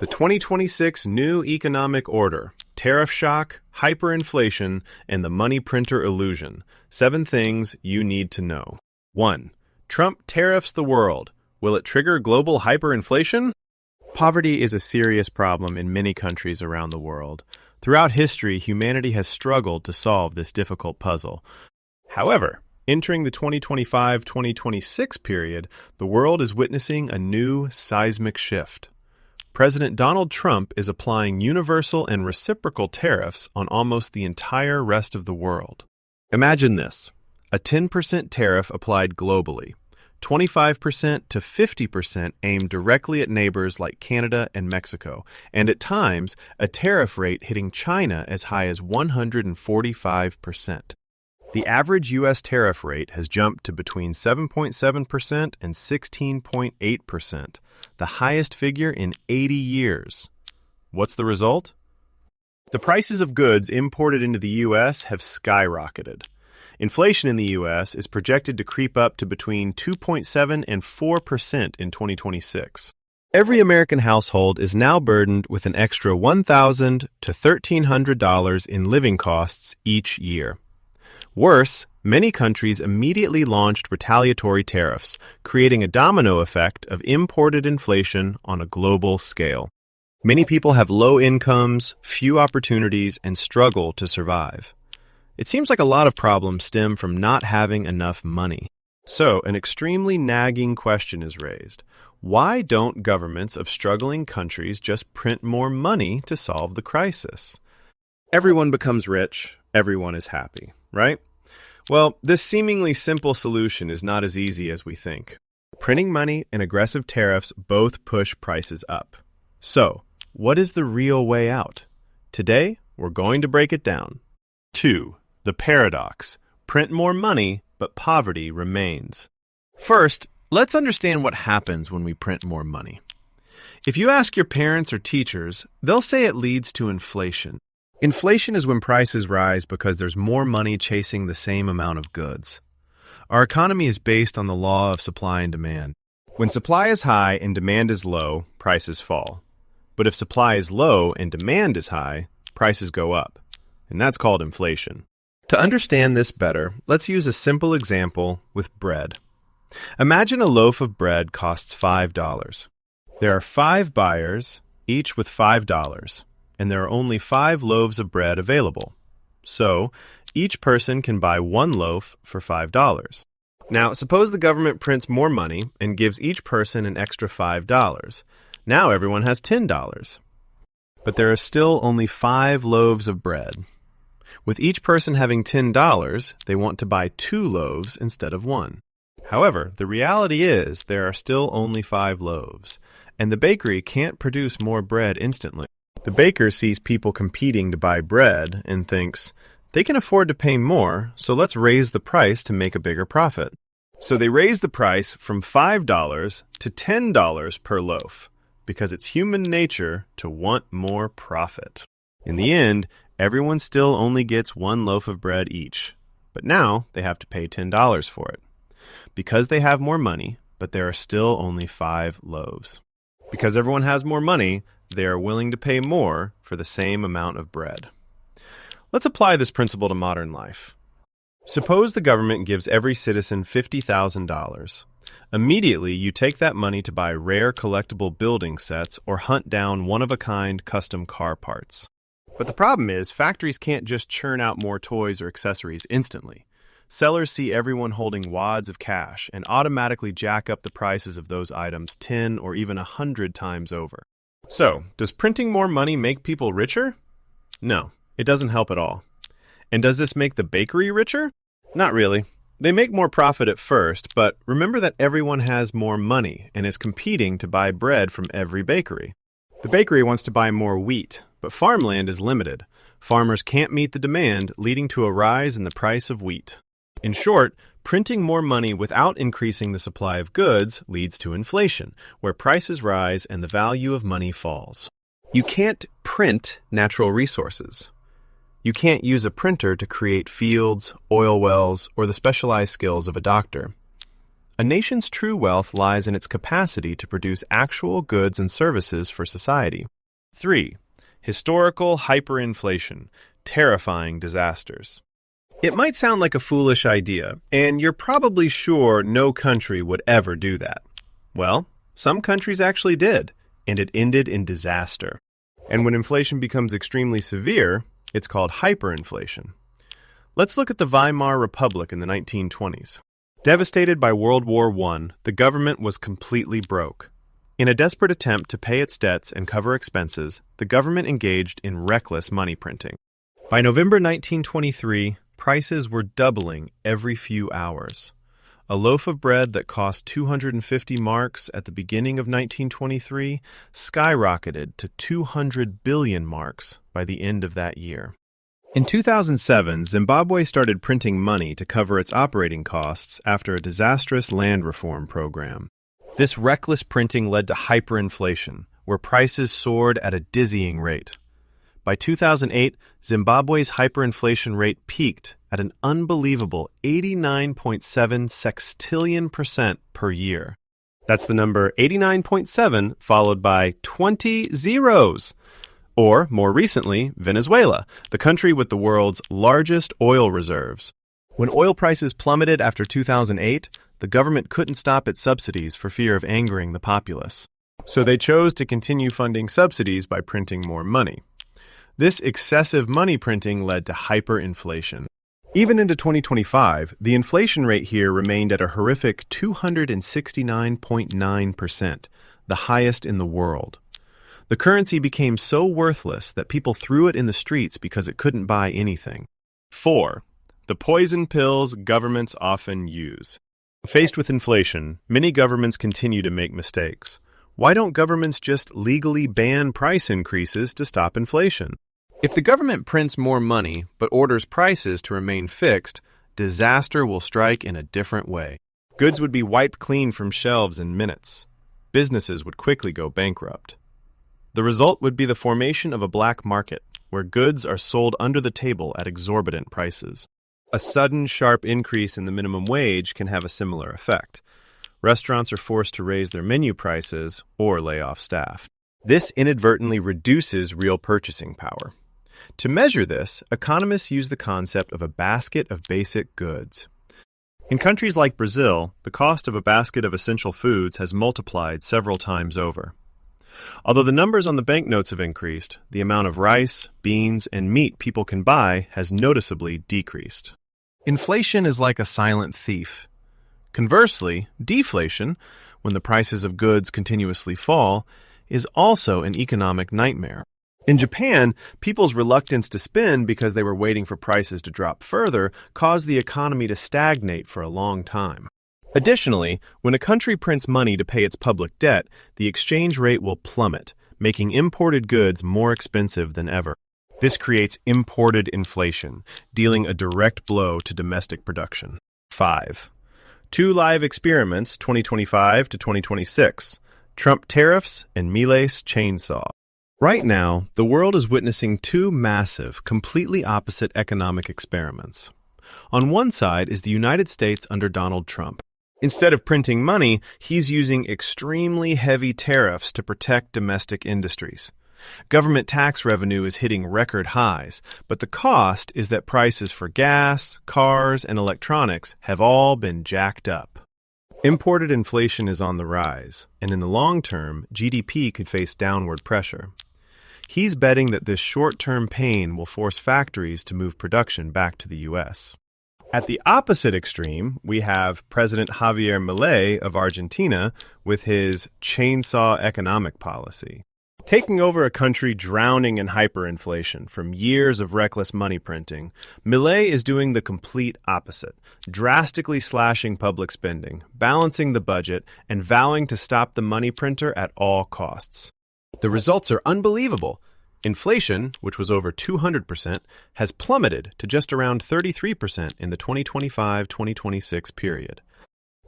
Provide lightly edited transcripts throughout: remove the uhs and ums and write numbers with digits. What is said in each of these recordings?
The 2026 New Economic Order, Tariff Shock, Hyperinflation, and the Money Printer Illusion. 7 things you need to know. 1. Trump tariffs the world. Will it trigger global hyperinflation? Poverty is a serious problem in many countries around the world. Throughout history, humanity has struggled to solve this difficult puzzle. However, entering the 2025-2026 period, the world is witnessing a new seismic shift. President Donald Trump is applying universal and reciprocal tariffs on almost the entire rest of the world. Imagine this: a 10% tariff applied globally, 25% to 50% aimed directly at neighbors like Canada and Mexico, and at times, a tariff rate hitting China as high as 145%. The average U.S. tariff rate has jumped to between 7.7% and 16.8%, the highest figure in 80 years. What's the result? The prices of goods imported into the U.S. have skyrocketed. Inflation in the U.S. is projected to creep up to between 2.7% and 4% in 2026. Every American household is now burdened with an extra $1,000 to $1,300 in living costs each year. Worse, many countries immediately launched retaliatory tariffs, creating a domino effect of imported inflation on a global scale. Many people have low incomes, few opportunities, and struggle to survive. It seems like a lot of problems stem from not having enough money. So, an extremely nagging question is raised. Why don't governments of struggling countries just print more money to solve the crisis? Everyone becomes rich, everyone is happy, right? Well, this seemingly simple solution is not as easy as we think. Printing money and aggressive tariffs both push prices up. So, what is the real way out? Today, we're going to break it down. 2. The paradox. Print more money, but poverty remains. First, let's understand what happens when we print more money. If you ask your parents or teachers, they'll say it leads to inflation. Inflation is when prices rise because there's more money chasing the same amount of goods. Our economy is based on the law of supply and demand. When supply is high and demand is low, prices fall. But if supply is low and demand is high, prices go up. And that's called inflation. To understand this better, let's use a simple example with bread. Imagine a loaf of bread costs $5. There are 5 buyers, each with $5. And there are only 5 loaves of bread available. So, each person can buy 1 loaf for $5. Now, suppose the government prints more money and gives each person an extra $5. Now everyone has $10. But there are still only 5 loaves of bread. With each person having $10, they want to buy 2 loaves instead of 1. However, the reality is there are still only 5 loaves, and the bakery can't produce more bread instantly. The baker sees people competing to buy bread and thinks, they can afford to pay more, so let's raise the price to make a bigger profit. So they raise the price from $5 to $10 per loaf, because it's human nature to want more profit. In the end, everyone still only gets 1 loaf of bread each, but now they have to pay $10 for it. Because they have more money, but there are still only 5 loaves. Because everyone has more money, they are willing to pay more for the same amount of bread. Let's apply this principle to modern life. Suppose the government gives every citizen $50,000. Immediately, you take that money to buy rare collectible building sets or hunt down one-of-a-kind custom car parts. But the problem is, factories can't just churn out more toys or accessories instantly. Sellers see everyone holding wads of cash and automatically jack up the prices of those items 10 or even 100 times over. So, does printing more money make people richer? No, it doesn't help at all. And does this make the bakery richer? Not really. They make more profit at first, but remember that everyone has more money and is competing to buy bread from every bakery. The bakery wants to buy more wheat, but farmland is limited. Farmers can't meet the demand, leading to a rise in the price of wheat. In short, printing more money without increasing the supply of goods leads to inflation, where prices rise and the value of money falls. You can't print natural resources. You can't use a printer to create fields, oil wells, or the specialized skills of a doctor. A A nation's true wealth lies in its capacity to produce actual goods and services for society. 3. Historical hyperinflation, terrifying disasters. It might sound like a foolish idea, and you're probably sure no country would ever do that. Well, some countries actually did, and it ended in disaster. And when inflation becomes extremely severe, it's called hyperinflation. Let's look at the Weimar Republic in the 1920s. Devastated by World War I, the government was completely broke. In a desperate attempt to pay its debts and cover expenses, the government engaged in reckless money printing. By November 1923, prices were doubling every few hours. A loaf of bread that cost 250 marks at the beginning of 1923 skyrocketed to 200 billion marks by the end of that year. In 2007, Zimbabwe started printing money to cover its operating costs after a disastrous land reform program. This reckless printing led to hyperinflation, where prices soared at a dizzying rate. By 2008, Zimbabwe's hyperinflation rate peaked at an unbelievable 89.7 sextillion% per year. That's the number 89.7 followed by 20 zeros. Or, more recently, Venezuela, the country with the world's largest oil reserves. When oil prices plummeted after 2008, the government couldn't stop its subsidies for fear of angering the populace. So they chose to continue funding subsidies by printing more money. This excessive money printing led to hyperinflation. Even into 2025, the inflation rate here remained at a horrific 269.9%, the highest in the world. The currency became so worthless that people threw it in the streets because it couldn't buy anything. 4. The poison pills governments often use. Faced with inflation, many governments continue to make mistakes. Why don't governments just legally ban price increases to stop inflation? If the government prints more money but orders prices to remain fixed, disaster will strike in a different way. Goods would be wiped clean from shelves in minutes. Businesses would quickly go bankrupt. The result would be the formation of a black market, where goods are sold under the table at exorbitant prices. A sudden, sharp increase in the minimum wage can have a similar effect. Restaurants are forced to raise their menu prices or lay off staff. This inadvertently reduces real purchasing power. To measure this, economists use the concept of a basket of basic goods. In countries like Brazil, the cost of a basket of essential foods has multiplied several times over. Although the numbers on the banknotes have increased, the amount of rice, beans, and meat people can buy has noticeably decreased. Inflation is like a silent thief. Conversely, deflation, when the prices of goods continuously fall, is also an economic nightmare. In Japan, people's reluctance to spend because they were waiting for prices to drop further caused the economy to stagnate for a long time. Additionally, when a country prints money to pay its public debt, the exchange rate will plummet, making imported goods more expensive than ever. This creates imported inflation, dealing a direct blow to domestic production. 5. 2 live experiments, 2025 to 2026. Trump tariffs and Milei's chainsaw. Right now, the world is witnessing 2 massive, completely opposite economic experiments. On one side is the United States under Donald Trump. Instead of printing money, he's using extremely heavy tariffs to protect domestic industries. Government tax revenue is hitting record highs, but the cost is that prices for gas, cars, and electronics have all been jacked up. Imported inflation is on the rise, and in the long term, GDP could face downward pressure. He's betting that this short-term pain will force factories to move production back to the U.S. At the opposite extreme, we have President Javier Milei of Argentina with his chainsaw economic policy. Taking over a country drowning in hyperinflation from years of reckless money printing, Milei is doing the complete opposite, drastically slashing public spending, balancing the budget, and vowing to stop the money printer at all costs. The results are unbelievable. Inflation, which was over 200%, has plummeted to just around 33% in the 2025-2026 period.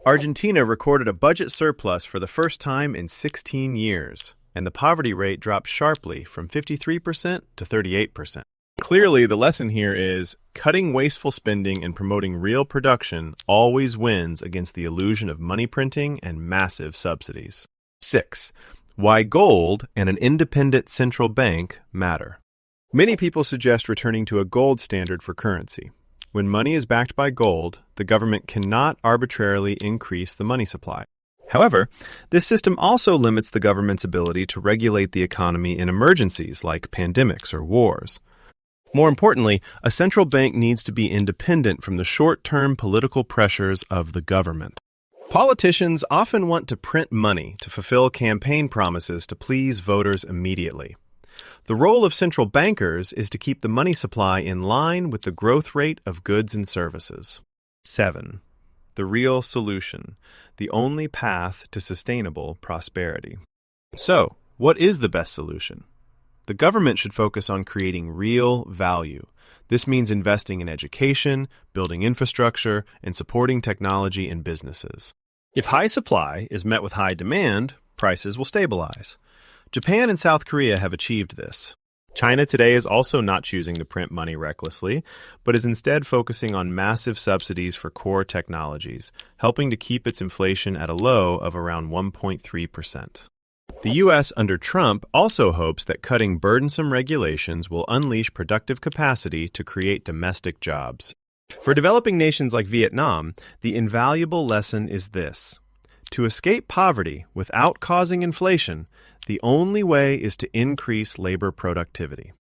Argentina recorded a budget surplus for the first time in 16 years. And the poverty rate dropped sharply from 53% to 38%. Clearly, the lesson here is cutting wasteful spending and promoting real production always wins against the illusion of money printing and massive subsidies. 6. Why gold and an independent central bank matter. Many people suggest returning to a gold standard for currency. When money is backed by gold, the government cannot arbitrarily increase the money supply. However, this system also limits the government's ability to regulate the economy in emergencies like pandemics or wars. More importantly, a central bank needs to be independent from the short-term political pressures of the government. Politicians often want to print money to fulfill campaign promises to please voters immediately. The role of central bankers is to keep the money supply in line with the growth rate of goods and services. 7. The real solution, the only path to sustainable prosperity. So, what is the best solution? The government should focus on creating real value. This means investing in education, building infrastructure, and supporting technology and businesses. If high supply is met with high demand, prices will stabilize. Japan and South Korea have achieved this. China today is also not choosing to print money recklessly, but is instead focusing on massive subsidies for core technologies, helping to keep its inflation at a low of around 1.3%. The U.S. under Trump also hopes that cutting burdensome regulations will unleash productive capacity to create domestic jobs. For developing nations like Vietnam, the invaluable lesson is this: to escape poverty without causing inflation, the only way is to increase labor productivity.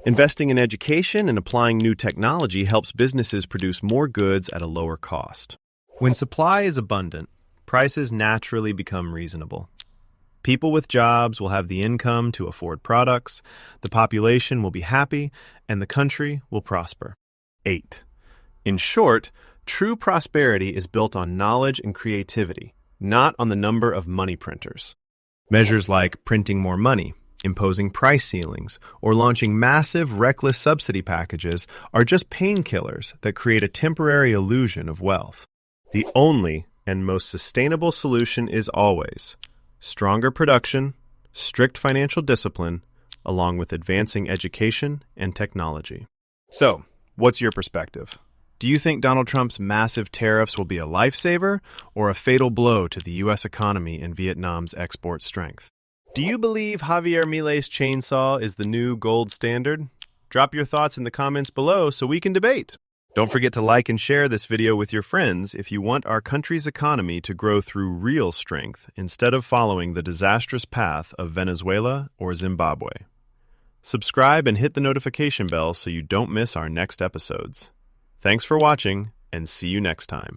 Investing in education and applying new technology helps businesses produce more goods at a lower cost. When supply is abundant, prices naturally become reasonable. People with jobs will have the income to afford products, the population will be happy, and the country will prosper. 8. In short, true prosperity is built on knowledge and creativity, not on the number of money printers. Measures like printing more money, imposing price ceilings, or launching massive, reckless subsidy packages are just painkillers that create a temporary illusion of wealth. The only and most sustainable solution is always stronger production, strict financial discipline, along with advancing education and technology. So, what's your perspective? Do you think Donald Trump's massive tariffs will be a lifesaver or a fatal blow to the U.S. economy and Vietnam's export strength? Do you believe Javier Milei's chainsaw is the new gold standard? Drop your thoughts in the comments below so we can debate. Don't forget to like and share this video with your friends if you want our country's economy to grow through real strength instead of following the disastrous path of Venezuela or Zimbabwe. Subscribe and hit the notification bell so you don't miss our next episodes. Thanks for watching, and see you next time.